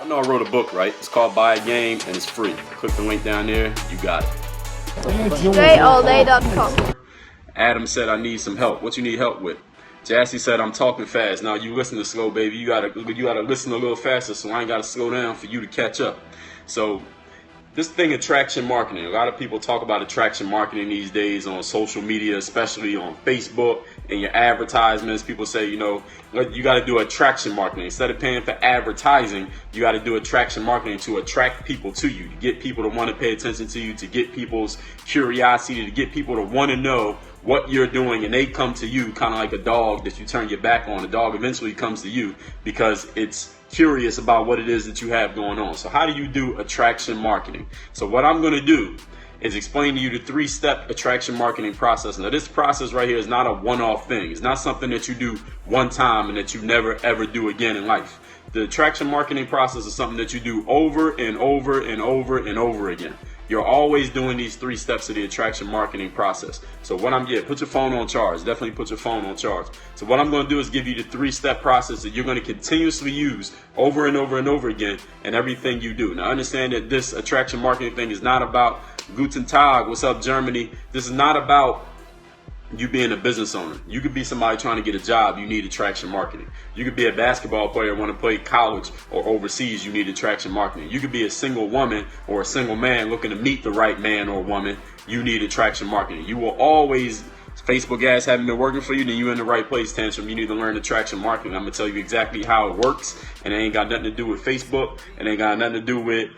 know I wrote a book, right? It's called Buy a Game and it's free. Click the link down there, you got it. DreAllDay.com. Adam said, I need some help. What you need help with? Jassy said, I'm talking fast. Now you listen to slow, baby. You gotta listen a little faster, so I ain't gotta slow down for you to catch up. So this thing, attraction marketing. A lot of people talk about attraction marketing these days on social media, especially on Facebook and your advertisements. People say, you know, you got to do attraction marketing. Instead of paying for advertising, you got to do attraction marketing to attract people to you, to get people to want to pay attention to you, to get people's curiosity, to get people to want to know what you're doing, and they come to you kind of like a dog that you turn your back on. The dog eventually comes to you because it's curious about what it is that you have going on. So how do you do attraction marketing? So what I'm going to do is explain to you the 3-step attraction marketing process. Now this process right here is not a one-off thing. It's not something that you do one time and that you never ever do again in life. The attraction marketing process is something that you do over and over and over and over again. You're always doing these 3 steps of the attraction marketing process. So what put your phone on charge. Definitely put your phone on charge. So what I'm going to do is give you the 3-step process that you're going to continuously use over and over and over again in everything you do. Now understand that this attraction marketing thing is not about Guten Tag, what's up Germany. This is not about you being a business owner. You could be somebody trying to get a job, you need attraction marketing. You could be a basketball player, want to play college or overseas, you need attraction marketing. You could be a single woman or a single man looking to meet the right man or woman, you need attraction marketing. You will always, Facebook ads haven't been working for you, then you're in the right place, Tantrum. You need to learn attraction marketing. I'm going to tell you exactly how it works, and it ain't got nothing to do with Facebook, and it ain't got nothing to do with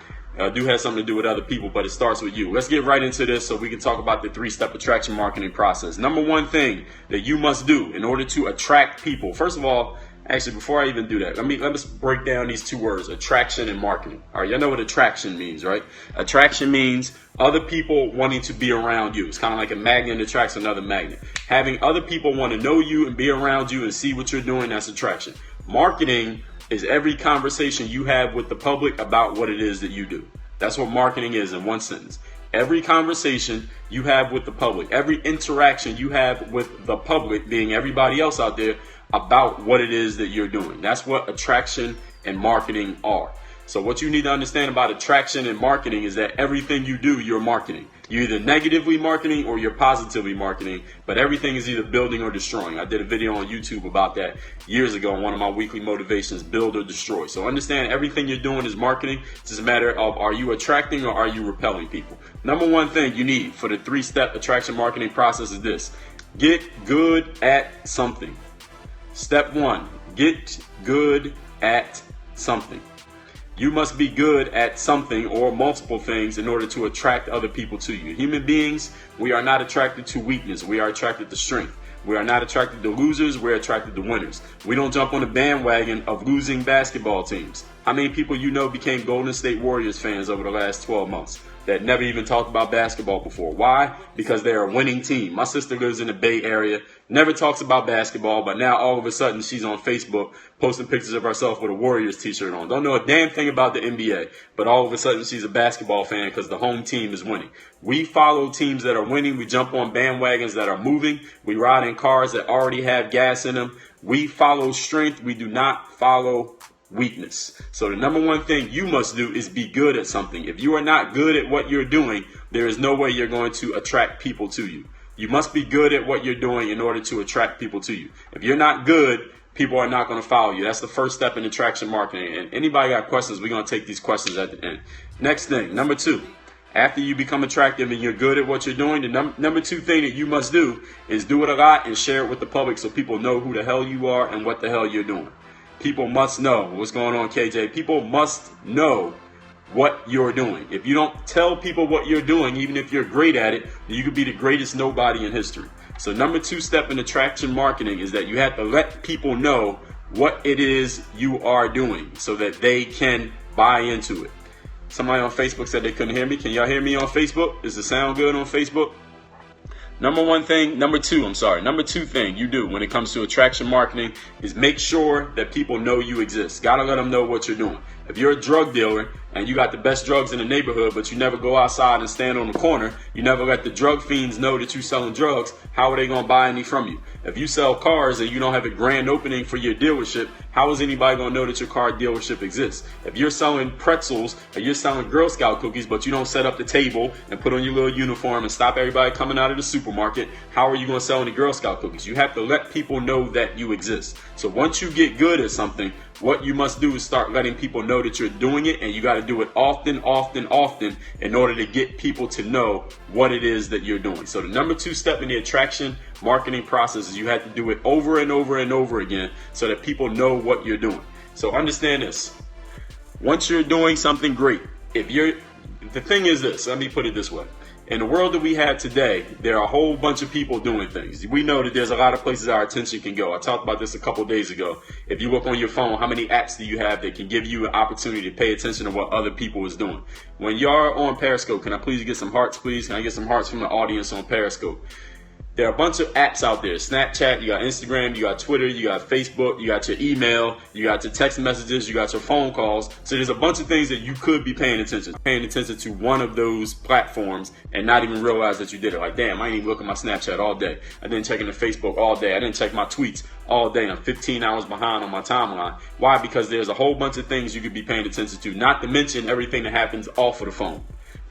do have something to do with other people, but it starts with you. Let's get right into this so we can talk about the 3-step attraction marketing process. Number 1 thing that you must do in order to attract people. First of all, actually, before I even do that, let's break down these 2 words, attraction and marketing. All right, y'all know what attraction means, right? Attraction means other people wanting to be around you. It's kind of like a magnet attracts another magnet. Having other people want to know you and be around you and see what you're doing, that's attraction. Marketing is every conversation you have with the public about what it is that you do. That's what marketing is in one sentence. Every conversation you have with the public, every interaction you have with the public, being everybody else out there, about what it is that you're doing. That's what attraction and marketing are. So what you need to understand about attraction and marketing is that everything you do, you're marketing. You're either negatively marketing or you're positively marketing, but everything is either building or destroying. I did a video on YouTube about that years ago on one of my weekly motivations, build or destroy. So understand everything you're doing is marketing. It's just a matter of, are you attracting or are you repelling people? Number 1 thing you need for the 3-step attraction marketing process is this: get good at something. Step 1, get good at something. You must be good at something or multiple things in order to attract other people to you. Human beings, we are not attracted to weakness. We are attracted to strength. We are not attracted to losers. We're attracted to winners. We don't jump on the bandwagon of losing basketball teams. How many people you know became Golden State Warriors fans over the last 12 months that never even talked about basketball before? Why? Because they're a winning team. My sister lives in the Bay Area, never talks about basketball, but now all of a sudden she's on Facebook posting pictures of herself with a Warriors t-shirt on. Don't know a damn thing about the NBA, but all of a sudden she's a basketball fan because the home team is winning. We follow teams that are winning. We jump on bandwagons that are moving. We ride in cars that already have gas in them. We follow strength. We do not follow weakness. So the number 1 thing you must do is be good at something. If you are not good at what you're doing, there is no way you're going to attract people to you. You must be good at what you're doing in order to attract people to you. If you're not good, people are not going to follow you. That's the first step in attraction marketing. And anybody got questions, we're going to take these questions at the end. Next thing, number 2. After you become attractive and you're good at what you're doing, the number 2 thing that you must do is do it a lot and share it with the public so people know who the hell you are and what the hell you're doing. People must know what's going on, KJ. People must know what you're doing. If you don't tell people what you're doing, even if you're great at it, then you could be the greatest nobody in history. So number 2 step in attraction marketing is that you have to let people know what it is you are doing so that they can buy into it. Somebody on Facebook said they couldn't hear me. Can y'all hear me on Facebook? Does it sound good on Facebook? Number 2 thing you do when it comes to attraction marketing is make sure that people know you exist. Gotta let them know what you're doing. If you're a drug dealer and you got the best drugs in the neighborhood, but you never go outside and stand on the corner, you never let the drug fiends know that you're selling drugs, how are they going to buy any from you? If you sell cars and you don't have a grand opening for your dealership, How is anybody going to know that your car dealership exists? If you're selling pretzels or you're selling Girl Scout cookies, but you don't set up the table and put on your little uniform and stop everybody coming out of the supermarket, how are you going to sell any Girl Scout cookies? You have to let people know that you exist. So once you get good at something, what you must do is start letting people know that you're doing it, and you got to do it often in order to get people to know what it is that you're doing. So the number 2 step in the attraction marketing process is you have to do it over and over again so that people know what you're doing. So understand this. Once you're doing something great, the thing is this, let me put it this way. In the world that we have today, there are a whole bunch of people doing things. We know that there's a lot of places our attention can go. I talked about this a couple days ago. If you look on your phone, how many apps do you have that can give you an opportunity to pay attention to what other people is doing? When you're on Periscope, can I please get some hearts, please? Can I get some hearts from the audience on Periscope? There are a bunch of apps out there. Snapchat, you got Instagram, you got Twitter, you got Facebook, you got your email, you got your text messages, you got your phone calls. So there's a bunch of things that you could be paying attention to one of those platforms and not even realize that you did it. Like, damn, I ain't even looking at my Snapchat all day. I didn't check into Facebook all day. I didn't check my tweets all day. I'm 15 hours behind on my timeline. Why? Because there's a whole bunch of things you could be paying attention to, not to mention everything that happens off of the phone.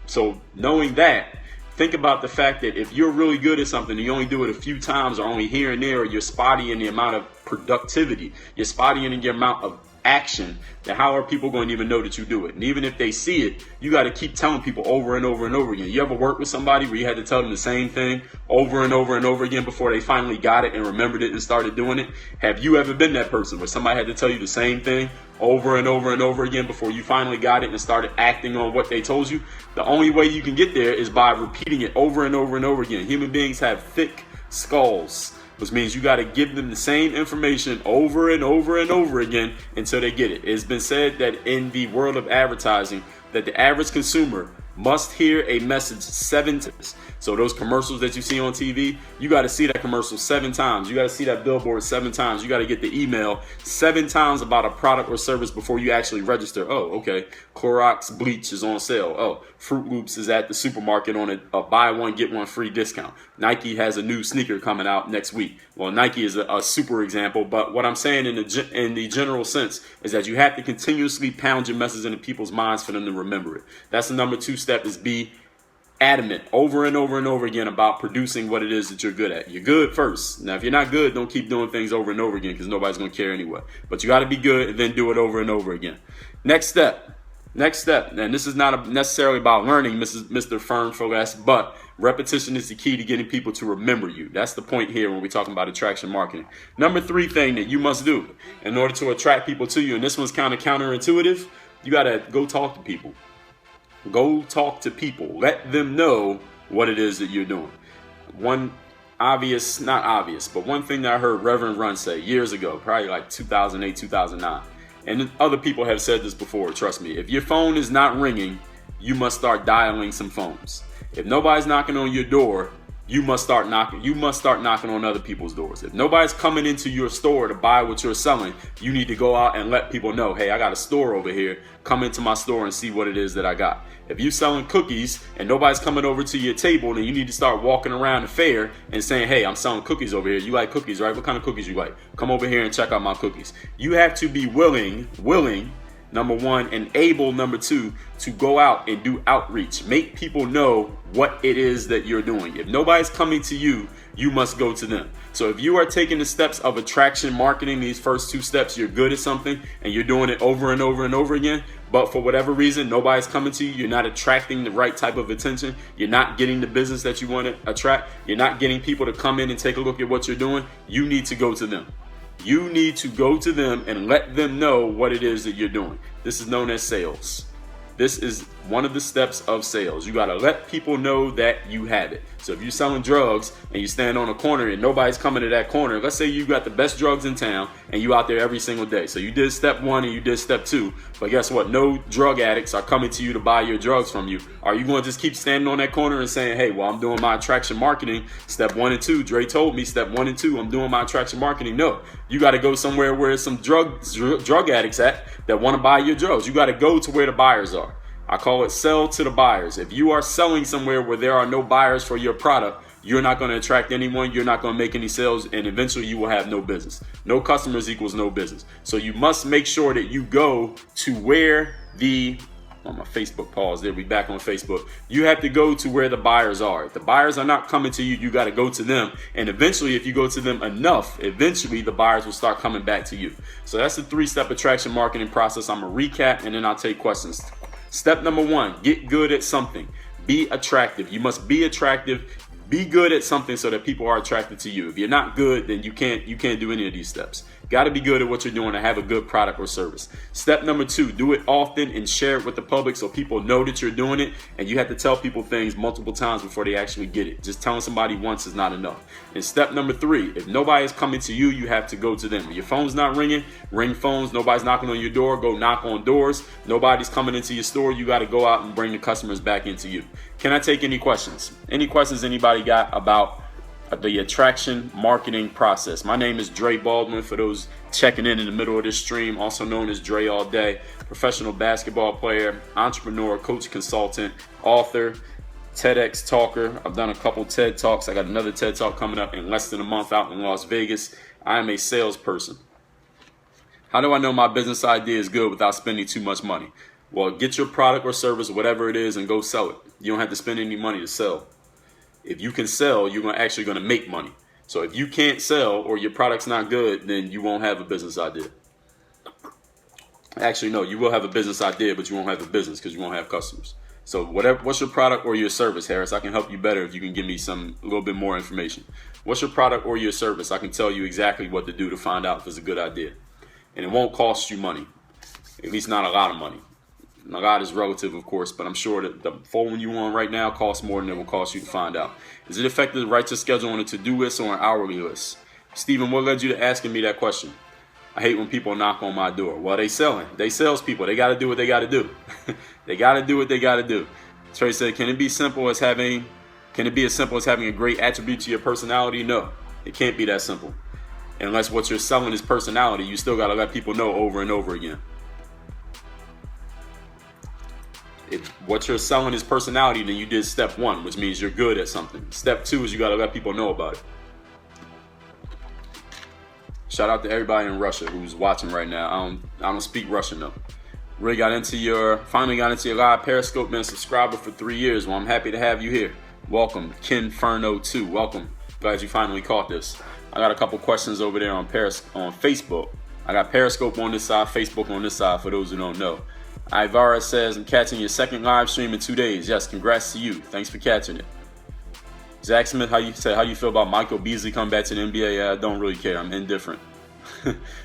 So knowing that, think about the fact that if you're really good at something and you only do it a few times or only here and there, or you're spotty in the amount of productivity, you're spotty in the amount of action, then how are people going to even know that you do it? And even if they see it, you got to keep telling people over and over again. You ever work with somebody where you had to tell them the same thing over and over again before they finally got it and remembered it and started doing it? Have you ever been that person where somebody had to tell you the same thing over and over again before you finally got it and started acting on what they told you? The only way you can get there is by repeating it over and over again. Human beings have thick skulls, which means you got to give them the same information over and over again until they get it. It's been said that in the world of advertising, that the average consumer must hear a message 7 times. So those commercials that you see on TV, you got to see that commercial 7 times. You got to see that billboard 7 times. You got to get the email 7 times about a product or service before you actually register. Oh, okay. Clorox bleach is on sale. Oh, Fruit Loops is at the supermarket on a buy one, get one free discount. Nike has a new sneaker coming out next week. Well, Nike is a super example, but what I'm saying in the general sense is that you have to continuously pound your message into people's minds for them to remember it. That's the number 2 step, is be adamant over and over again about producing what it is that you're good at. You're good first. Now, if you're not good, don't keep doing things over and over again, because nobody's going to care anyway. But you got to be good and then do it over and over again. Next step, and this is not necessarily about learning, Mr. Fern Foles, but repetition is the key to getting people to remember you. That's the point here when we're talking about attraction marketing. Number 3 thing that you must do in order to attract people to you, and this one's kind of counterintuitive, you got to go talk to people. Go talk to people. Let them know what it is that you're doing. One not obvious, but one thing that I heard Reverend Run say years ago, probably like 2008, 2009, and other people have said this before, trust me. If your phone is not ringing, you must start dialing some phones. If nobody's knocking on your door, you must start knocking. You must start knocking on other people's doors. If nobody's coming into your store to buy what you're selling, you need to go out and let people know, hey, I got a store over here. Come into my store and see what it is that I got. If you're selling cookies and nobody's coming over to your table, then you need to start walking around the fair and saying, hey, I'm selling cookies over here. You like cookies, right? What kind of cookies you like? Come over here and check out my cookies. You have to be willing, number 1, and able, number 2, to go out and do outreach. Make people know what it is that you're doing. If nobody's coming to you, you must go to them. So if you are taking the steps of attraction marketing, these first 2 steps, you're good at something and you're doing it over and over again, but for whatever reason, nobody's coming to you, you're not attracting the right type of attention, you're not getting the business that you want to attract, you're not getting people to come in and take a look at what you're doing, you need to go to them. You need to go to them and let them know what it is that you're doing. This is known as sales. This is one of the steps of sales. You got to let people know that you have it. So if you're selling drugs and you stand on a corner and nobody's coming to that corner, let's say you got the best drugs in town and you out there every single day. So you did step 1 and you did step 2, but guess what? No drug addicts are coming to you to buy your drugs from you. Are you going to just keep standing on that corner and saying, hey, well, I'm doing my attraction marketing, step 1 and 2. Dre told me step 1 and 2, I'm doing my attraction marketing. No, you got to go somewhere where some drug addicts at that want to buy your drugs. You got to go to where the buyers are. I call it sell to the buyers. If you are selling somewhere where there are no buyers for your product, you're not going to attract anyone, you're not going to make any sales, and eventually you will have no business. No customers equals no business. So you must make sure that you go to where on my Facebook pause there, we back on Facebook. You have to go to where the buyers are. If the buyers are not coming to you, you got to go to them. And eventually, if you go to them enough, eventually the buyers will start coming back to you. So that's the 3-step attraction marketing process. I'm going to recap and then I'll take questions. Step number 1, get good at something. Be attractive. You must be attractive. Be good at something so that people are attracted to you. If you're not good, then you can't do any of these steps. Got to be good at what you're doing to have a good product or service. Step number 2, do it often and share it with the public so people know that you're doing it. And you have to tell people things multiple times before they actually get it. Just telling somebody once is not enough. And step number 3, if nobody is coming to you, you have to go to them. If your phone's not ringing, ring phones. Nobody's knocking on your door, go knock on doors. Nobody's coming into your store, you got to go out and bring the customers back into you. Can I take any questions? Any questions anybody got about the attraction marketing process? My name is Dre Baldwin, for those checking in the middle of this stream, also known as Dre All Day, professional basketball player, entrepreneur, coach, consultant, author, TEDx talker. I've done a couple TED Talks. I got another TED Talk coming up in less than a month out in Las Vegas. I am a salesperson. How do I know my business idea is good without spending too much money? Well, get your product or service, whatever it is, and go sell it. You don't have to spend any money to sell. If you can sell, you're actually going to make money. So if you can't sell or your product's not good, then you won't have a business idea. Actually, no, you will have a business idea, but you won't have a business because you won't have customers. So what's your product or your service, Harris? I can help you better if you can give me a little bit more information. What's your product or your service? I can tell you exactly what to do to find out if it's a good idea. And it won't cost you money, at least not a lot of money. A lot is relative, of course, but I'm sure that the phone you on right now costs more than it will cost you to find out. Is it effective to write your schedule on a to-do list or an hourly list? Stephen, what led you to asking me that question? I hate when people knock on my door. Well, they selling. They salespeople. They got to do what they got to do. They got to do what they got to do. Trey said, can it be as simple as having a great attribute to your personality? No, it can't be that simple. Unless what you're selling is personality, you still got to let people know over and over again. If what you're selling is personality, then you did step 1, which means you're good at something. Step 2 is you got to let people know about it. Shout out to everybody in Russia who's watching right now. I don't speak Russian though. Finally got into your live Periscope, been a subscriber for 3 years. Well, I'm happy to have you here. Welcome, Ken Ferno 2. Welcome. Glad you finally caught this. I got a couple questions over there on Facebook. I got Periscope on this side, Facebook on this side, for those who don't know. Ivara says, I'm catching your second live stream in 2 days. Yes, congrats to you. Thanks for catching it. Zach Smith, how you feel about Michael Beasley coming back to the NBA? I don't really care. I'm indifferent.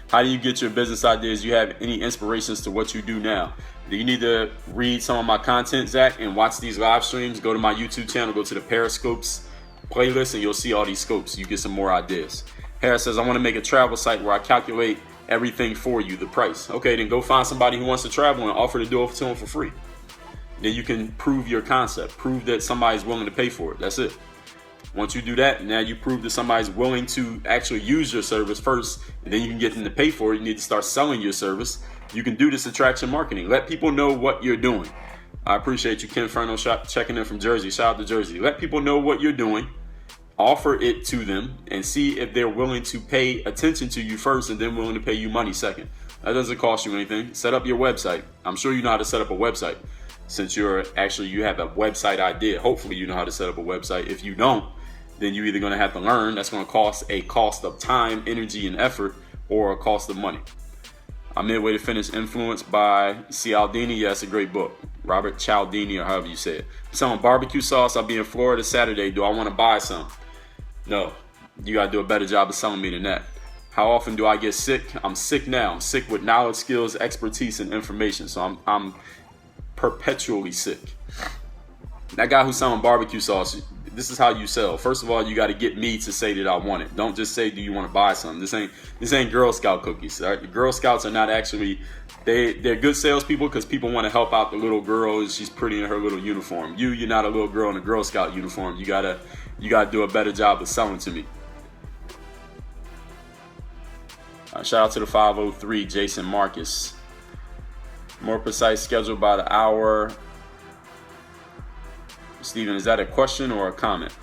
How do you get your business ideas? Do you have any inspirations to what you do now? Do you need to read some of my content, Zach, and watch these live streams? Go to my YouTube channel, go to the Periscopes playlist, and you'll see all these scopes. You get some more ideas. Harris says, I want to make a travel site where I calculate everything for you, the price. Okay, then go find somebody who wants to travel and offer to do it to them for free. Then you can prove your concept, prove that somebody's willing to pay for it. That's it. Once you do that, now you prove that somebody's willing to actually use your service first, and then you can get them to pay for it. You need to start selling your service. You can do this attraction marketing. Let people know what you're doing. I appreciate you, Ken Ferno, checking in from Jersey. Shout out to Jersey. Let people know what you're doing. Offer it to them and see if they're willing to pay attention to you first and then willing to pay you money second. That doesn't cost you anything. Set up your website. I'm sure you know how to set up a website since you have a website idea. Hopefully you know how to set up a website. If you don't, then you're either going to have to learn. That's going to cost a cost of time, energy, and effort, or a cost of money. I'm midway to finish Influence by Cialdini. Yeah, it's a great book. Robert Cialdini, or however you say it. I'm selling barbecue sauce. I'll be in Florida Saturday. Do I want to buy some? No, you got to do a better job of selling me than that. How often do I get sick? I'm sick now. I'm sick with knowledge, skills, expertise, and information. So I'm perpetually sick. That guy who's selling barbecue sauce, this is how you sell. First of all, you got to get me to say that I want it. Don't just say, do you want to buy something? This ain't Girl Scout cookies. Right? The Girl Scouts are not actually, they're good salespeople because people want to help out the little girl. She's pretty in her little uniform. You're not a little girl in a Girl Scout uniform. You gotta do a better job of selling to me. Shout out to the 503, Jason Marcus. More precise schedule by the hour. Steven, is that a question or a comment?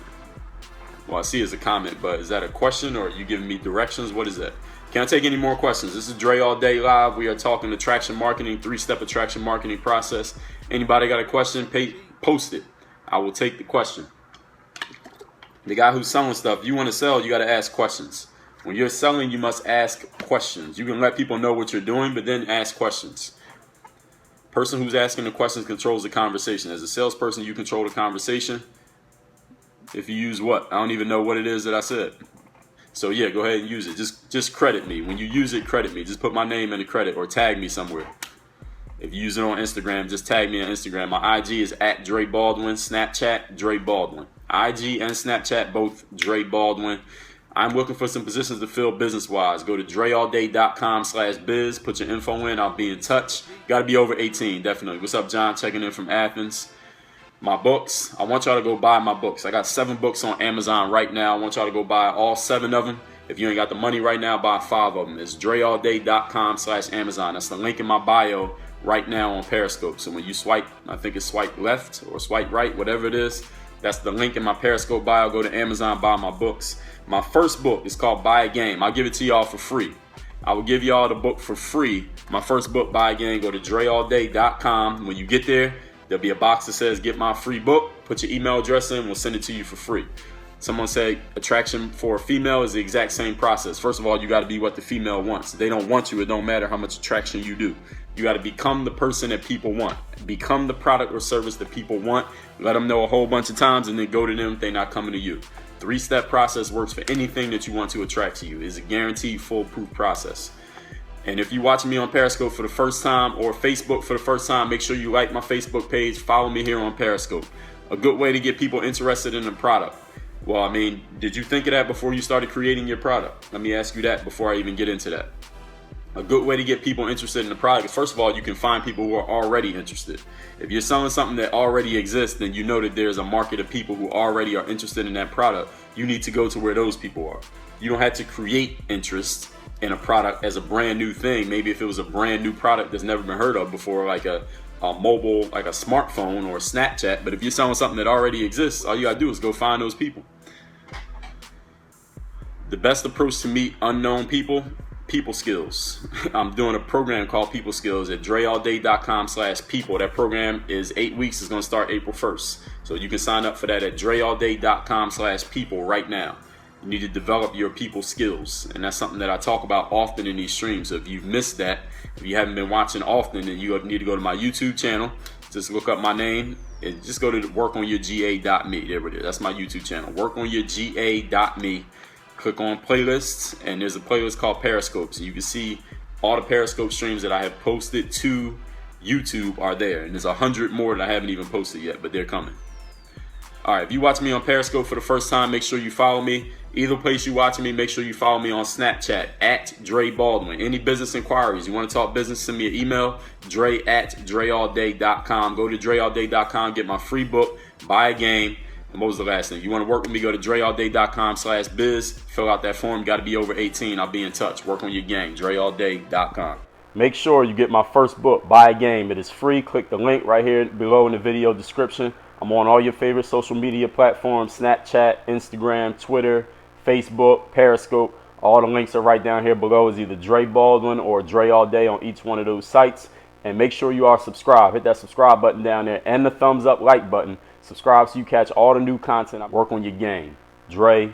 Well, I see it's a comment, but is that a question or are you giving me directions? What is that? Can't take any more questions. This is Dre All Day Live. We are talking attraction marketing, 3-step attraction marketing process. Anybody got a question, post it. I will take the question. The guy who's selling stuff, if you want to sell, you got to ask questions. When you're selling, you must ask questions. You can let people know what you're doing, but then ask questions. Person who's asking the questions controls the conversation. As a salesperson, you control the conversation. If you use what? I don't even know what it is that I said. So yeah, go ahead and use it. Just credit me. When you use it, credit me. Just put my name in the credit or tag me somewhere. If you use it on Instagram, just tag me on Instagram. My IG is at Dre Baldwin. Snapchat, Dre Baldwin. IG and Snapchat, both Dre Baldwin. I'm looking for some positions to fill business-wise. Go to dreallday.com/biz. Put your info in. I'll be in touch. Got to be over 18, definitely. What's up, John? Checking in from Athens. My books. I want y'all to go buy my books. I got 7 books on Amazon right now. I want y'all to go buy all 7 of them. If you ain't got the money right now, buy 5 of them. It's dreallday.com/Amazon. That's the link in my bio right now on Periscope. So when you swipe, I think it's swipe left or swipe right, whatever it is, that's the link in my Periscope bio. Go to Amazon, buy my books. My first book is called Buy a Game. I'll give it to y'all for free. I will give y'all the book for free. My first book, Buy a Game. Go to dreallday.com. When you get there, there'll be a box that says get my free book. Put your email address in. We'll send it to you for free. Someone said attraction for a female is the exact same process. First of all, you got to be what the female wants. If they don't want you, it don't matter how much attraction you do. You got to become the person that people want. Become the product or service that people want. Let them know a whole bunch of times and then go to them if they're not coming to you. 3-step process works for anything that you want to attract to you. It's a guaranteed foolproof process. And if you're watching me on Periscope for the first time or Facebook for the first time, make sure you like my Facebook page. Follow me here on Periscope. A good way to get people interested in the product. Well, I mean, did you think of that before you started creating your product? Let me ask you that before I even get into that. A good way to get people interested in the product is, first of all, you can find people who are already interested. If you're selling something that already exists, then you know that there's a market of people who already are interested in that product. You need to go to where those people are. You don't have to create interest in a product as a brand new thing. Maybe if it was a brand new product that's never been heard of before, like a mobile, like a smartphone or a Snapchat. But if you're selling something that already exists, all you gotta do is go find those people. The best approach to meet unknown people skills. I'm doing a program called People Skills at dreallday.com/people. That program is 8 weeks. It's going to start April 1st. So you can sign up for that at dreallday.com/people right now. You need to develop your people skills. And that's something that I talk about often in these streams. So if you've missed that, if you haven't been watching often, then you need to go to my YouTube channel. Just look up my name and just go to workonyourga.me. There it is. That's my YouTube channel. Workonyourga.me. Click on playlists, and there's a playlist called Periscope. So you can see all the Periscope streams that I have posted to YouTube are there. And there's 100 more that I haven't even posted yet, but they're coming. All right, if you watch me on Periscope for the first time, make sure you follow me. Either place you watching me, make sure you follow me on Snapchat at Dre Baldwin. Any business inquiries, you want to talk business, send me an email, dre@dreallday.com. Go to dreallday.com, get my free book, Buy a Game. And what was the last thing? You want to work with me, go to dreallday.com/biz. Fill out that form. Got to be over 18. I'll be in touch. Work on your game. dreallday.com. Make sure you get my first book, Buy a Game. It is free. Click the link right here below in the video description. I'm on all your favorite social media platforms, Snapchat, Instagram, Twitter, Facebook, Periscope. All the links are right down here below. It's either Dre Baldwin or Dre All Day on each one of those sites. And make sure you are subscribed. Hit that subscribe button down there and the thumbs up like button. Subscribe so you catch all the new content. I work on your game. Dre